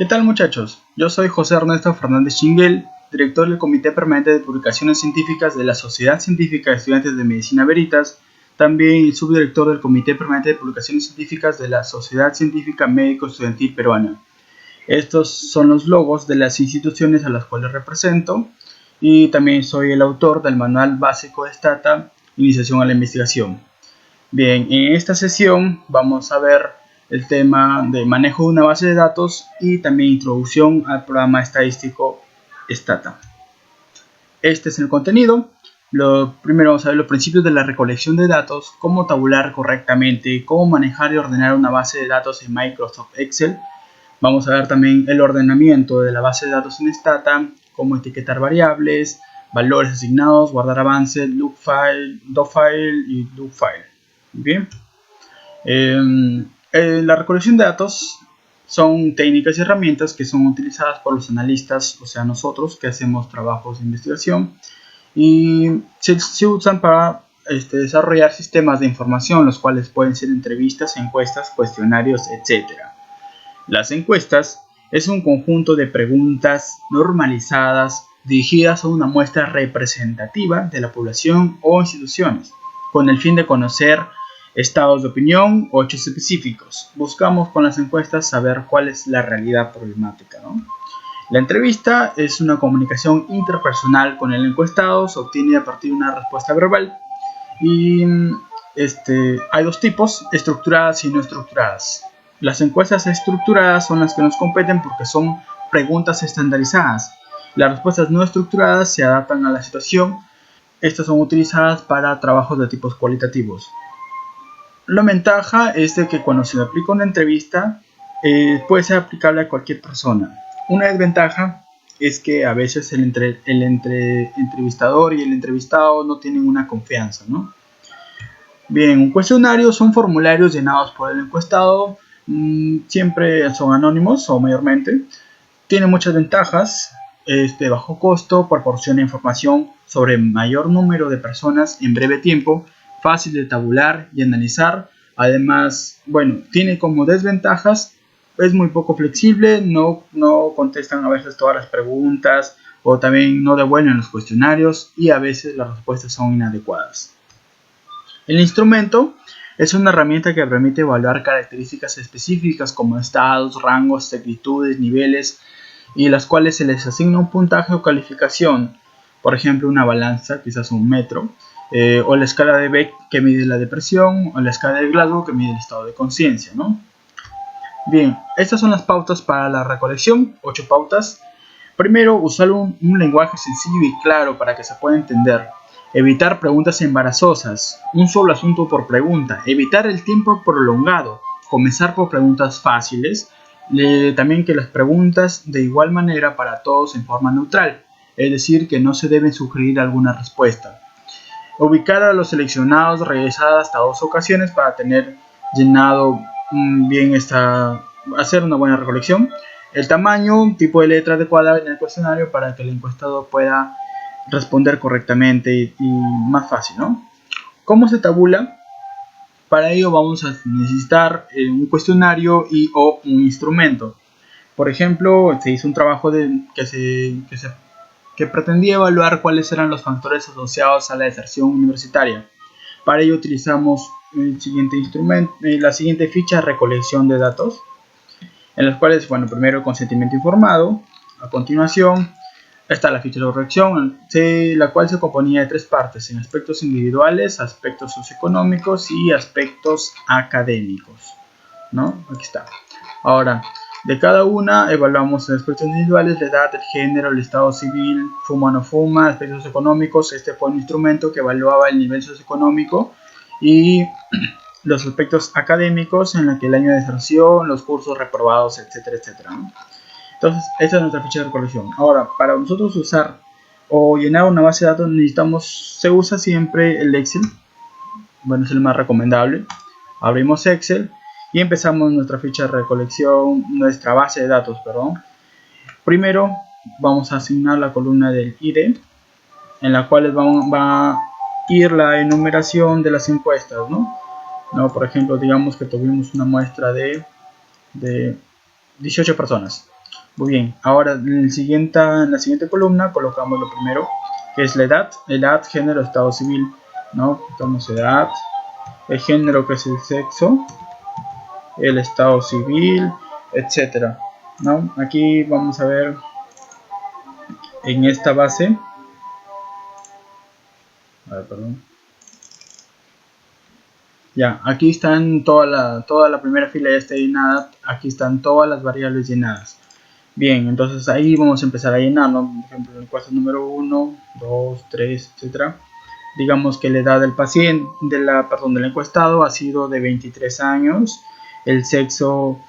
¿Qué tal, muchachos? Yo soy José Ernesto Fernández Chinguel, director del Comité Permanente de Publicaciones Científicas de la Sociedad Científica de Estudiantes de Medicina Veritas, también subdirector del Comité Permanente de Publicaciones Científicas de la Sociedad Científica Médico Estudiantil Peruana. Estos son los logos de las instituciones a las cuales represento y también soy el autor del Manual Básico de Stata, Iniciación a la Investigación. Bien, en esta sesión vamos a ver el tema de manejo de una base de datos y también introducción al programa estadístico Stata. Este es el contenido. Primero vamos a ver los principios de la recolección de datos, cómo tabular correctamente, cómo manejar y ordenar una base de datos en Microsoft Excel. Vamos a ver también el ordenamiento de la base de datos en Stata, cómo etiquetar variables, valores asignados, guardar avances, lookfile, dofile y lookfile. Bien. La recolección de datos son técnicas y herramientas que son utilizadas por los analistas, o sea nosotros que hacemos trabajos de investigación, y se usan para desarrollar sistemas de información, los cuales pueden ser entrevistas, encuestas, cuestionarios, etc. Las encuestas es un conjunto de preguntas normalizadas dirigidas a una muestra representativa de la población o instituciones, con el fin de conocer estados de opinión o hechos específicos. Buscamos con las encuestas saber cuál es la realidad problemática, ¿no? La entrevista es una comunicación interpersonal con el encuestado, se obtiene a partir de una respuesta verbal y hay dos tipos, estructuradas y no estructuradas. Las encuestas estructuradas son las que nos competen porque son preguntas estandarizadas. Las respuestas no estructuradas se adaptan a la situación. Estas son utilizadas para trabajos de tipos cualitativos. La ventaja es de que cuando se le aplica una entrevista puede ser aplicable a cualquier persona. Una desventaja es que a veces el entrevistador y el entrevistado no tienen una confianza, ¿no? Bien, un cuestionario son formularios llenados por el encuestado, siempre son anónimos o mayormente. Tiene muchas ventajas, bajo costo, proporciona información sobre mayor número de personas en breve tiempo, fácil de tabular y analizar. Además, tiene como desventajas, es muy poco flexible, no contestan a veces todas las preguntas o también no devuelven los cuestionarios y a veces las respuestas son inadecuadas. El instrumento es una herramienta que permite evaluar características específicas como estados, rangos, exactitudes, niveles y las cuales se les asigna un puntaje o calificación, por ejemplo una balanza, quizás un metro, o la escala de Beck que mide la depresión, o la escala de Glasgow que mide el estado de conciencia, ¿no? Bien, estas son las pautas para la recolección, 8 pautas. Primero, usar un lenguaje sencillo y claro para que se pueda entender. Evitar preguntas embarazosas, un solo asunto por pregunta. Evitar el tiempo prolongado, comenzar por preguntas fáciles. También que las preguntas de igual manera para todos en forma neutral, es decir, que no se deben sugerir alguna respuesta. Ubicar a los seleccionados, regresar hasta 2 ocasiones para tener llenado bien hacer una buena recolección. El tamaño, tipo de letra adecuada en el cuestionario para que el encuestado pueda responder correctamente y más fácil, ¿no? ¿Cómo se tabula? Para ello vamos a necesitar un cuestionario o un instrumento. Por ejemplo, se hizo un trabajo que pretendía evaluar cuáles eran los factores asociados a la deserción universitaria. Para ello utilizamos el siguiente instrumento, la siguiente ficha de recolección de datos, en las cuales, primero el consentimiento informado, a continuación está la ficha de corrección, la cual se componía de 3 partes, en aspectos individuales, aspectos socioeconómicos y aspectos académicos, ¿no? Aquí está. Ahora, de cada una evaluamos aspectos individuales, la edad, el género, el estado civil, fuma o no fuma, aspectos socioeconómicos. Este fue un instrumento que evaluaba el nivel socioeconómico y los aspectos académicos en la que el año de deserción, los cursos reprobados, etcétera, etcétera, ¿no? Entonces, esta es nuestra ficha de recolección. Ahora, para nosotros usar o llenar una base de datos se usa siempre el Excel. Es el más recomendable. Abrimos Excel y empezamos nuestra ficha de recolección, nuestra base de datos, perdón. Primero vamos a asignar la columna del ID, en la cual va a ir la enumeración de las encuestas, ¿no? Por ejemplo, digamos que tuvimos una muestra de 18 personas. Muy bien, ahora en la siguiente columna colocamos lo primero, que es la edad, género, estado civil, ¿no? Damos edad, el género, que es el sexo, el estado civil, etcétera, ¿no? Aquí vamos a ver en esta base, perdón. Ya, aquí están toda la primera fila ya está llenada, aquí están todas las variables llenadas. Bien, entonces ahí vamos a empezar a llenar, ¿no? Por ejemplo, el encuesta número 1, 2, 3, etcétera. Digamos que la edad del paciente, del encuestado ha sido de 23 años. El sexo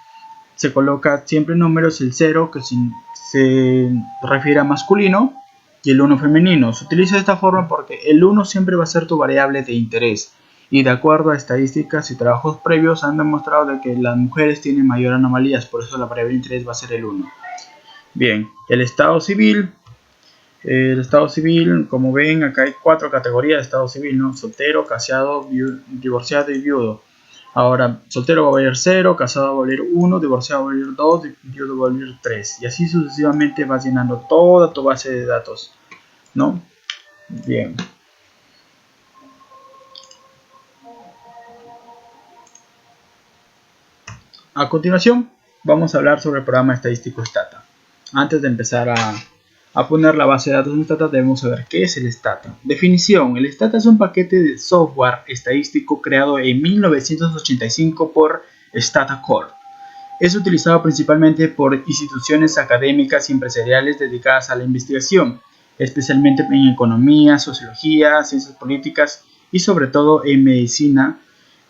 se coloca siempre en números, el 0 que se refiere a masculino y el 1 femenino. Se utiliza de esta forma porque el 1 siempre va a ser tu variable de interés. Y de acuerdo a estadísticas y trabajos previos han demostrado de que las mujeres tienen mayor anomalías, por eso la variable de interés va a ser el 1. Bien, el estado civil, como ven, acá hay 4 categorías de estado civil, ¿no? Soltero, casado, divorciado y viudo. Ahora, soltero va a valer 0, casado va a valer 1, divorciado va a valer 2, viudo va a valer 3. Y así sucesivamente vas llenando toda tu base de datos, ¿no? Bien. A continuación, vamos a hablar sobre el programa estadístico Stata. Antes de empezar a poner la base de datos en Stata, debemos saber qué es el Stata. Definición: el Stata es un paquete de software estadístico creado en 1985 por Stata Corp. Es utilizado principalmente por instituciones académicas y empresariales dedicadas a la investigación, especialmente en economía, sociología, ciencias políticas y sobre todo en medicina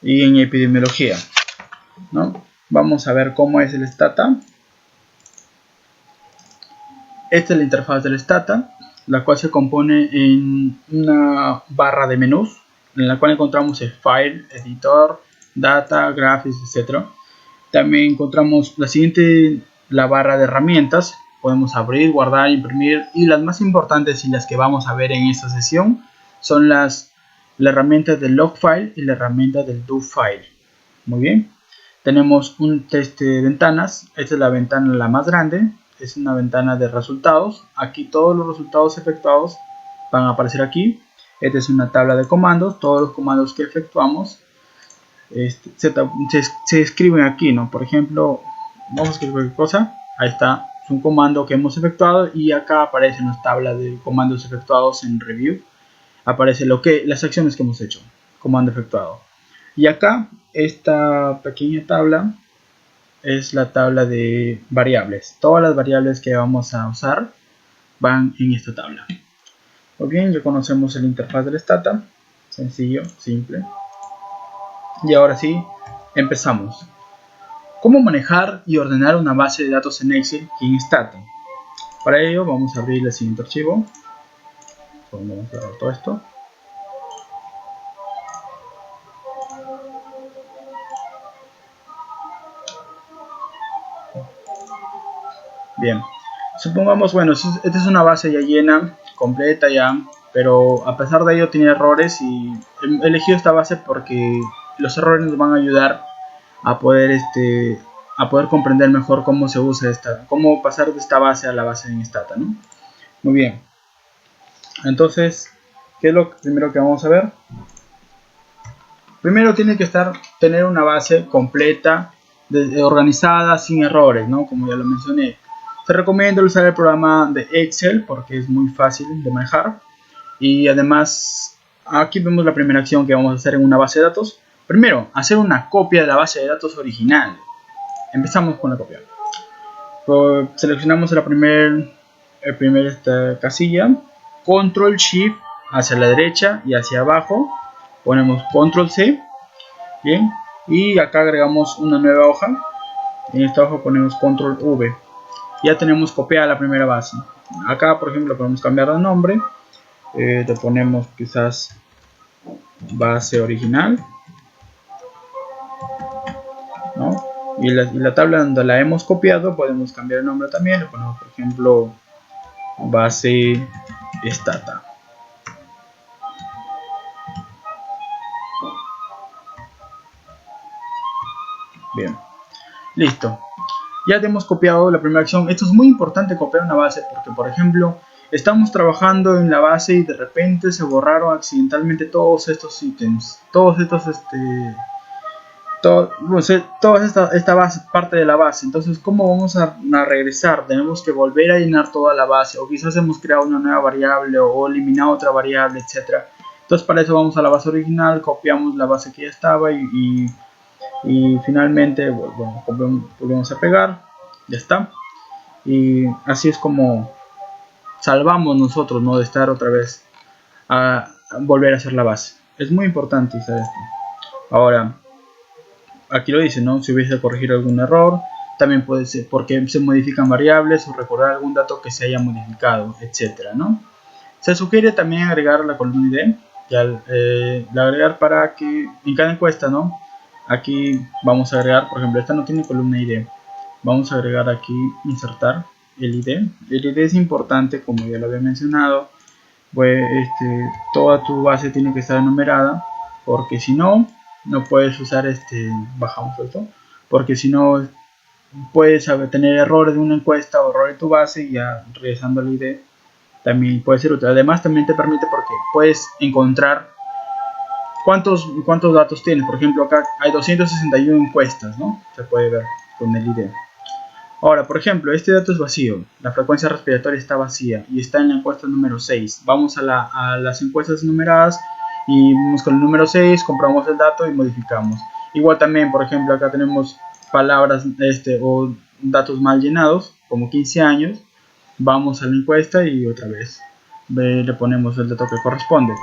y en epidemiología, ¿no? Vamos a ver cómo es el Stata. Esta es la interfaz del Stata, la cual se compone en una barra de menús, en la cual encontramos el File, Editor, Data, Graphics, etc. También encontramos la barra de herramientas. Podemos abrir, guardar, imprimir, y las más importantes y las que vamos a ver en esta sesión son la herramienta del log file y la herramienta del do file. Muy bien. Tenemos un test de ventanas. Esta es la ventana la más grande. Es una ventana de resultados. Aquí todos los resultados efectuados van a aparecer aquí. Esta es una tabla de comandos. Todos los comandos que efectuamos se escriben aquí, ¿no? Por ejemplo, vamos a escribir cualquier cosa. Ahí está. Es un comando que hemos efectuado y acá aparecen las tablas de comandos efectuados en review. Aparece las acciones que hemos hecho. Comando efectuado. Y acá, esta pequeña tabla es la tabla de variables. Todas las variables que vamos a usar van en esta tabla. Muy bien, ya conocemos el interfaz del Stata. Sencillo, simple. Y ahora sí, empezamos. ¿Cómo manejar y ordenar una base de datos en Excel y en Stata? Para ello vamos a abrir el siguiente archivo. Vamos a ver todo esto. Bien, supongamos, bueno, esta es una base ya llena, completa ya, pero a pesar de ello tiene errores y he elegido esta base porque los errores nos van a ayudar a poder comprender mejor cómo se usa cómo pasar de esta base a la base en Stata, ¿no? Muy bien. Entonces, ¿qué es lo primero que vamos a ver? Primero tiene que tener una base completa, organizada, sin errores, ¿no? Como ya lo mencioné. Se recomienda usar el programa de Excel porque es muy fácil de manejar. Y además, aquí vemos la primera acción que vamos a hacer en una base de datos. Primero, hacer una copia de la base de datos original. Empezamos con la copia. Seleccionamos la primera casilla. Control Shift hacia la derecha y hacia abajo. Ponemos Control C. Bien. Y acá agregamos una nueva hoja. En esta hoja ponemos Control V. Ya tenemos copiada la primera base. Acá, por ejemplo, podemos cambiar de nombre. Le ponemos quizás base original, ¿no? Y la tabla donde la hemos copiado podemos cambiar el nombre también. Le ponemos, por ejemplo, base Stata. Bien, listo. ya te hemos copiado la primera acción. Esto es muy importante, copiar una base, porque por ejemplo estamos trabajando en la base y de repente se borraron accidentalmente todos estos ítems, todos estos toda esta base, parte de la base. Entonces, ¿cómo vamos a regresar? Tenemos que volver a llenar toda la base, o quizás hemos creado una nueva variable o eliminado otra variable, etcétera. Entonces, para eso vamos a la base original, copiamos la base que ya estaba y finalmente, bueno, volvemos a pegar, ya está. Y así es como salvamos nosotros, ¿no?, de estar otra vez a volver a hacer la base. Es muy importante hacer esto. Ahora, aquí lo dice, ¿no? Si hubiese corregir algún error, también puede ser porque se modifican variables o recordar algún dato que se haya modificado, etcétera, ¿no? Se sugiere también agregar la columna ID, la agregar para que en cada encuesta, ¿no? Aquí vamos a agregar, por ejemplo, esta no tiene columna ID. Vamos a agregar aquí, insertar el ID. El ID es importante, como ya lo había mencionado. Pues toda tu base tiene que estar enumerada, porque si no, no puedes usar bajamos esto, porque si no puedes tener errores de una encuesta o errores de tu base, y ya regresando al ID también puede ser útil. Además también te permite porque puedes encontrar cuántos datos tienes. Por ejemplo, acá hay 261 encuestas, ¿no? Se puede ver con el ID. Ahora, por ejemplo, este dato es vacío, la frecuencia respiratoria está vacía y está en la encuesta número 6. Vamos a las encuestas numeradas y vamos con el número 6, comprobamos el dato y modificamos. Igual también, por ejemplo, acá tenemos palabras o datos mal llenados, como 15 años. Vamos a la encuesta y otra vez le ponemos el dato que corresponde.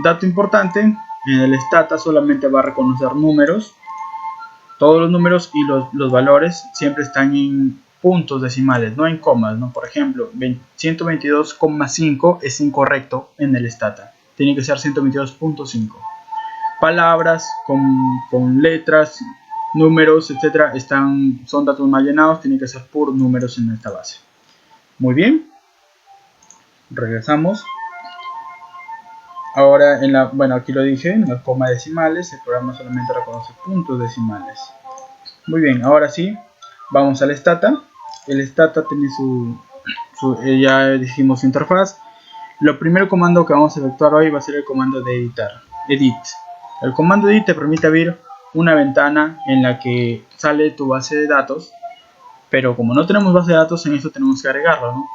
Dato importante, en el stata solamente va a reconocer números. Todos los números y los valores siempre están en puntos decimales, no en comas, ¿no? Por ejemplo, 122,5 es incorrecto en el stata. Tiene que ser 122.5. Palabras con letras, números, etcétera, son datos mal llenados, tienen que ser puros números en esta base. Muy bien. Regresamos. Ahora, bueno, aquí lo dije, en las comas decimales, el programa solamente reconoce puntos decimales. Muy bien, ahora sí, vamos al stata. El stata tiene ya dijimos, su interfaz. Lo primer comando que vamos a efectuar hoy va a ser el comando de editar, edit. El comando edit te permite abrir una ventana en la que sale tu base de datos, pero como no tenemos base de datos, en esto tenemos que agregarlo, ¿no?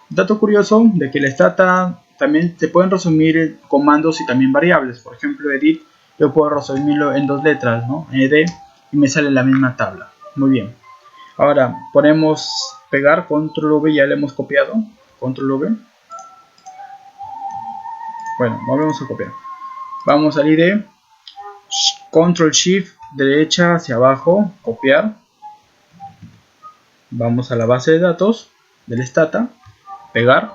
Dato curioso de que el stata también se pueden resumir comandos y también variables. Por ejemplo, edit, yo puedo resumirlo en dos letras, ¿no? Ed, y me sale la misma tabla. Muy bien. Ahora ponemos pegar, control V, ya le hemos copiado, control V. Bueno, volvemos a copiar. Vamos al ID, control shift, derecha hacia abajo, copiar. Vamos a la base de datos del stata, pegar.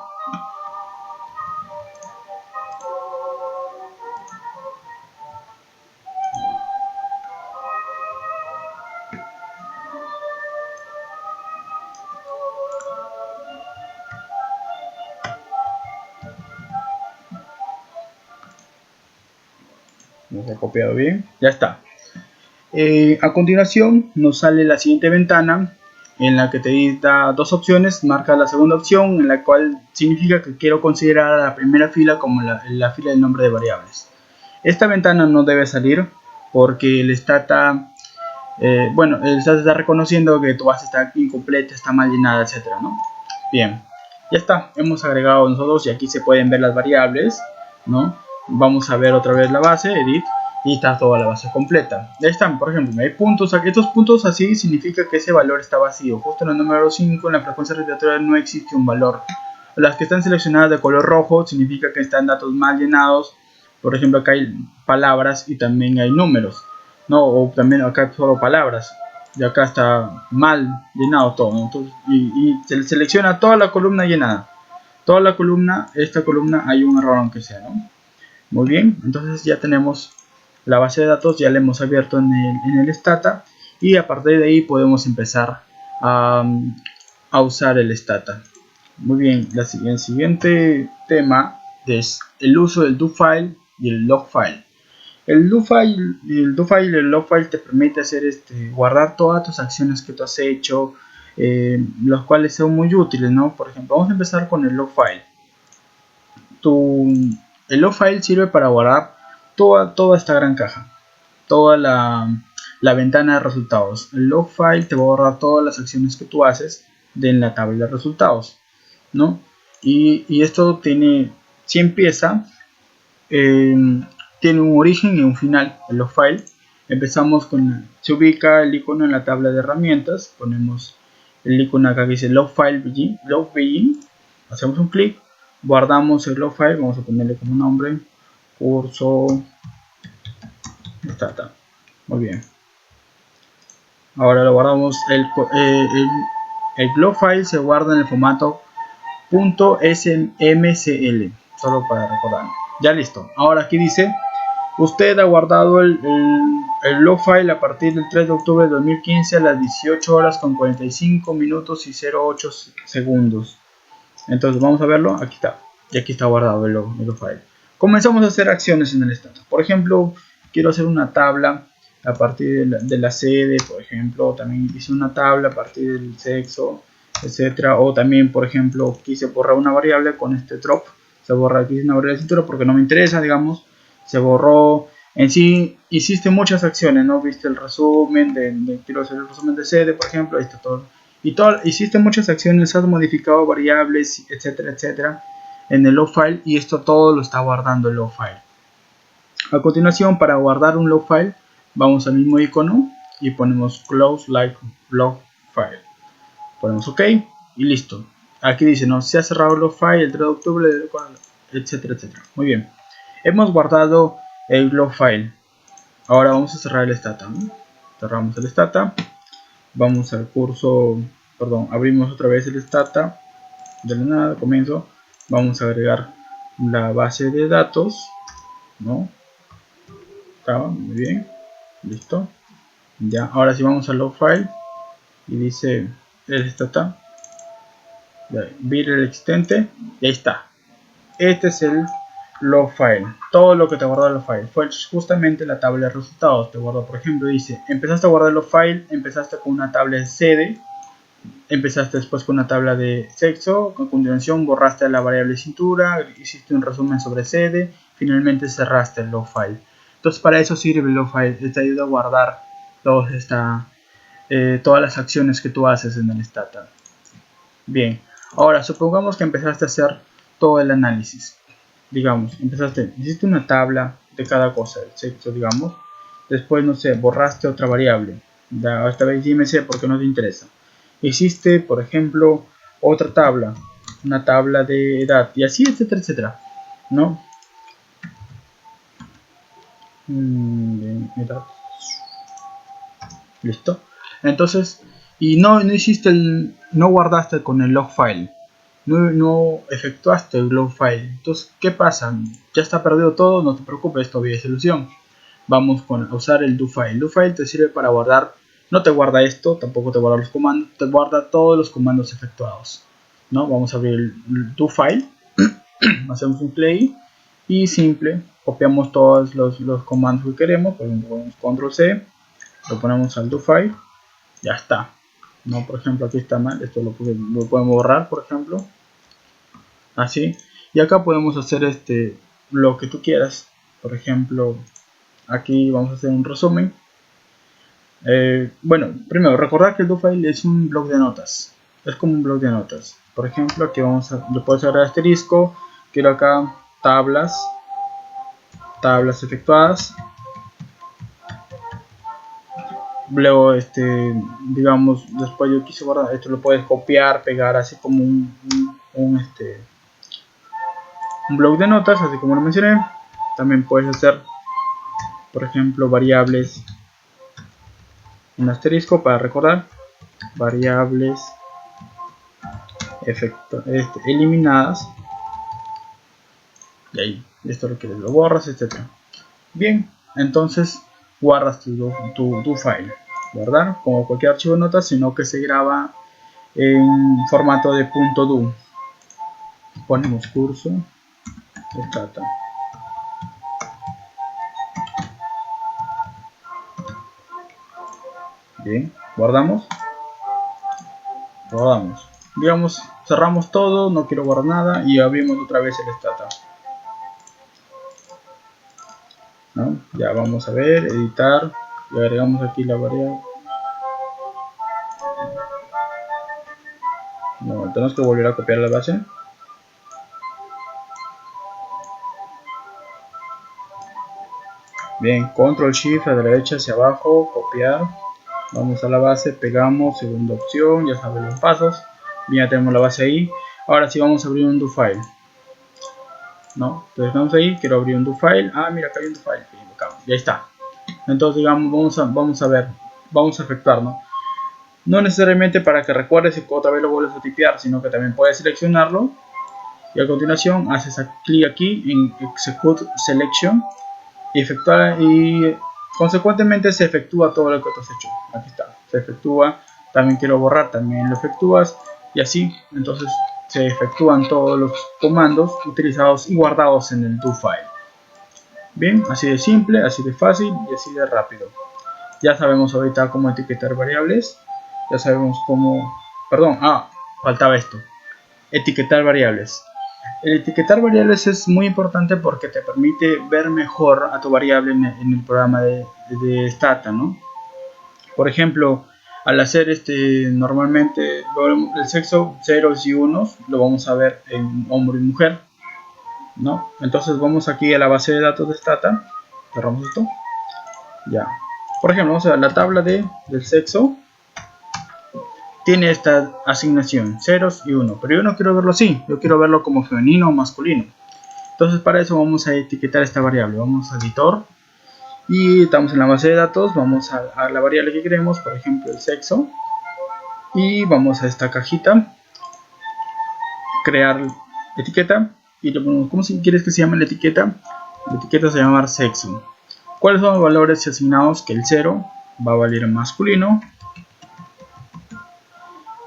Nos ha copiado bien, ya está. A continuación nos sale la siguiente ventana en la que te da dos opciones. Marca la segunda opción, en la cual significa que quiero considerar a la primera fila como la fila del nombre de variables. Esta ventana no debe salir porque el stata el stata está reconociendo que tu base está incompleta, está mal llenada, etcétera, ¿no? Bien, ya está, hemos agregado nosotros y aquí se pueden ver las variables, ¿no? Vamos a ver otra vez la base, edit, y está toda la base completa. Ya están, por ejemplo, hay puntos, estos puntos así significa que ese valor está vacío. Justo en el número 5, en la frecuencia respiratoria, no existe un valor. Las que están seleccionadas de color rojo significa que están datos mal llenados. Por ejemplo, acá hay palabras y también hay números, ¿no? O también acá hay solo palabras. Y acá está mal llenado todo, ¿no? Entonces, y se selecciona toda la columna llenada. Toda la columna, esta columna hay un error aunque sea, ¿no? Muy bien, entonces ya tenemos la base de datos, ya la hemos abierto en el stata, y a partir de ahí podemos empezar a usar el stata. Muy bien, el siguiente tema es el uso del do-file y el log-file. El do-file y el log-file te permite hacer guardar todas tus acciones que tú has hecho, los cuales son muy útiles, ¿no? Por ejemplo, vamos a empezar con el log file. El log file sirve para guardar toda esta gran caja, toda la ventana de resultados. El log file te va a borrar todas las acciones que tú haces en la tabla de resultados, ¿no? Y esto tiene, si empieza, tiene un origen y un final. El log file, empezamos con, se ubica el icono en la tabla de herramientas, ponemos el icono acá que dice log file begin, hacemos un clic, guardamos el log file, vamos a ponerle como nombre curso data. Muy bien, ahora lo guardamos. El log file se guarda en el formato .smcl, solo para recordar. Ya listo. Ahora aquí dice: usted ha guardado el log file a partir del 3 de octubre de 2015 a las 18 horas con 45 minutos y 08 segundos. Entonces vamos a verlo. Aquí está. Y aquí está guardado el log file. Comenzamos a hacer acciones en el status. Por ejemplo, quiero hacer una tabla a partir de la sede, por ejemplo. También hice una tabla a partir del sexo, etcétera. O también, por ejemplo, quise borrar una variable con este drop. Se borra aquí una variable de cintura porque no me interesa, digamos. Se borró. En sí hiciste muchas acciones, ¿no? Viste el resumen quiero hacer el resumen de sede, por ejemplo. Ahí está todo. Hiciste muchas acciones, has modificado variables, etcétera, etcétera, en el log file, y esto todo lo está guardando el log file. A continuación, para guardar un log file, vamos al mismo icono y ponemos close like log file. Ponemos OK y listo. Aquí dice, no, se ha cerrado el log file el 3 de octubre, etcétera, etcétera. Muy bien. Hemos guardado el log file. Ahora vamos a cerrar el stata, ¿no? Cerramos el stata. Vamos al curso, perdón, abrimos otra vez el stata. De la nada, comienzo. Vamos a agregar la base de datos, ¿no? Estaba muy bien, listo. Ya, ahora sí vamos al log file y dice el stata. Vir el existente y ahí está. Este es el log file. Todo lo que te guardó el log file fue justamente la tabla de resultados. Te guardó, por ejemplo, dice: empezaste a guardar el log file, empezaste con una tabla de sede, empezaste después con una tabla de sexo, a continuación borraste la variable cintura, hiciste un resumen sobre sede, finalmente cerraste el log file. Entonces para eso sirve el log file, te ayuda a guardar todas las acciones que tú haces en el stata. Bien, ahora supongamos que empezaste a hacer todo el análisis. Digamos, hiciste una tabla de cada cosa, el sexo, digamos. Después, no sé, borraste otra variable. Esta vez IMC porque no te interesa. Hiciste, por ejemplo, otra tabla, una tabla de edad, y así, etcétera, etcétera, ¿no? Edad. Listo. Entonces, y no guardaste con el log file. No efectuaste el log file. Entonces, ¿qué pasa? Ya está perdido todo, no te preocupes, todavía hay solución. Vamos a usar el do file. El do file te sirve para guardar, no te guarda esto, tampoco te guarda los comandos, te guarda todos los comandos efectuados, ¿no? Vamos a abrir el do file, hacemos un play y simple, copiamos todos los comandos que queremos, por ejemplo, control C, lo ponemos al do file, ya está, ¿no? Por ejemplo, aquí está mal, esto lo podemos borrar, por ejemplo, así, y acá podemos hacer lo que tú quieras. Por ejemplo, aquí vamos a hacer un resumen. Bueno, primero recordar que el do file es un bloc de notas, es como un bloc de notas. Por ejemplo, aquí le puedes agregar asterisco, quiero acá tablas efectuadas. Luego, digamos, después yo quise guardar esto, lo puedes copiar, pegar, así como un bloc de notas, así como lo mencioné. También puedes hacer, por ejemplo, variables, un asterisco para recordar, variables eliminadas, y ahí, esto lo que lo borras, etcétera. Bien, entonces guardas tu file, guardar como cualquier archivo de notas, sino que se graba en formato de .do. Ponemos curso stata. Bien, guardamos. Guardamos. Digamos, cerramos todo, no quiero guardar nada y abrimos otra vez el stata. ¿No? Ya vamos a ver, editar y agregamos aquí la variable. No, tenemos que volver a copiar la base. Bien, control shift a la derecha hacia abajo, copiar. Vamos a la base, pegamos, segunda opción, ya saben los pasos. Bien, ya tenemos la base ahí. Ahora sí vamos a abrir un do file. ¿No? Entonces vamos ahí, quiero abrir un do file. Ah, mira, acá hay un do file. Ya está. Entonces digamos, vamos a ver, vamos a efectuar, ¿no? No necesariamente para que recuerdes y otra vez lo vuelves a tipear, sino que también puedes seleccionarlo. Y a continuación haces clic aquí en Execute Selection y efectuar, y consecuentemente se efectúa todo lo que tú has hecho. Aquí está, se efectúa. También quiero borrar, también lo efectúas, y así entonces se efectúan todos los comandos utilizados y guardados en el do file. Bien, así de simple, así de fácil y así de rápido. Ya sabemos ahorita cómo etiquetar variables, ya sabemos cómo, perdón, faltaba esto, etiquetar variables. El etiquetar variables es muy importante porque te permite ver mejor a tu variable en el programa de Stata, ¿no? Por ejemplo, al hacer normalmente el sexo, ceros y unos, lo vamos a ver en hombre y mujer, ¿no? Entonces vamos aquí a la base de datos de Stata, cerramos esto, ya. Por ejemplo, vamos a ver la tabla del sexo. Tiene esta asignación, ceros y 1, pero yo no quiero verlo así, yo quiero verlo como femenino o masculino. Entonces para eso vamos a etiquetar esta variable, vamos a editor y estamos en la base de datos, vamos a la variable que queremos, por ejemplo el sexo, y vamos a esta cajita, crear etiqueta, y le ponemos, ¿cómo quieres que se llame la etiqueta? La etiqueta se va a llamar sexo. ¿Cuáles son los valores asignados? Que el 0 va a valer masculino,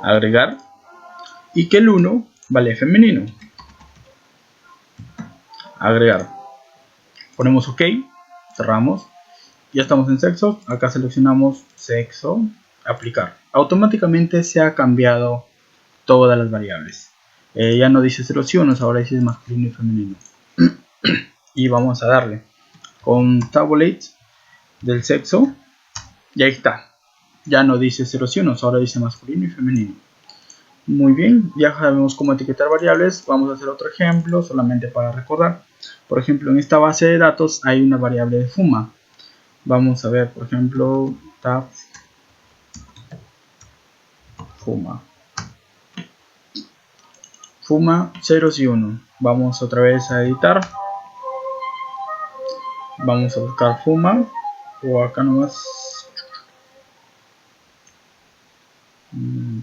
agregar, y que el 1 vale femenino, agregar. Ponemos OK, cerramos, ya estamos en sexo, acá seleccionamos sexo, aplicar. Automáticamente se ha cambiado todas las variables. Ya no dice ceros y unos, ahora dice masculino y femenino. Y vamos a darle con tabulate del sexo, y ahí está. Ya no dice ceros y unos, ahora dice masculino y femenino. Muy bien, ya sabemos cómo etiquetar variables. Vamos a hacer otro ejemplo solamente para recordar. Por ejemplo, en esta base de datos hay una variable de fuma. Vamos a ver, por ejemplo, tab fuma. Fuma ceros y 1. Vamos otra vez a editar. Vamos a buscar fuma. O acá nomás.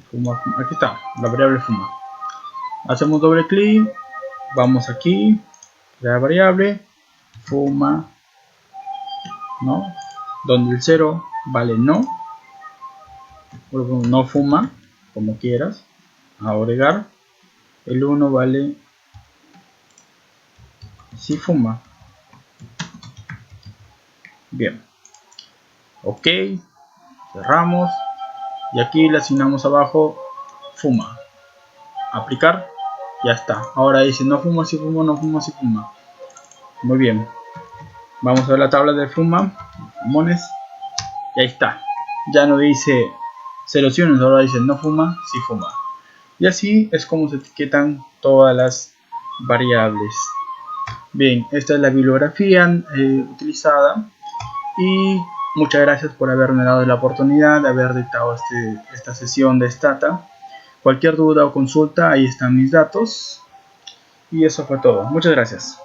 Fuma, aquí está, la variable fuma. Hacemos doble clic. Vamos aquí. La variable fuma. ¿No? Donde el 0 vale no. No fuma, como quieras. Agregar. El 1 vale si fuma. Bien. OK. Cerramos. Y aquí le asignamos abajo fuma. Aplicar. Ya está. Ahora dice no fuma si fuma, no fuma si fuma. Muy bien. Vamos a ver la tabla de fuma. Fumones. Y ahí está. Ya no dice ceros y unos, ahora dice no fuma si fuma. Y así es como se etiquetan todas las variables. Bien, esta es la bibliografía utilizada. Y muchas gracias por haberme dado la oportunidad de haber dictado esta sesión de Stata. Cualquier duda o consulta, ahí están mis datos. Y eso fue todo. Muchas gracias.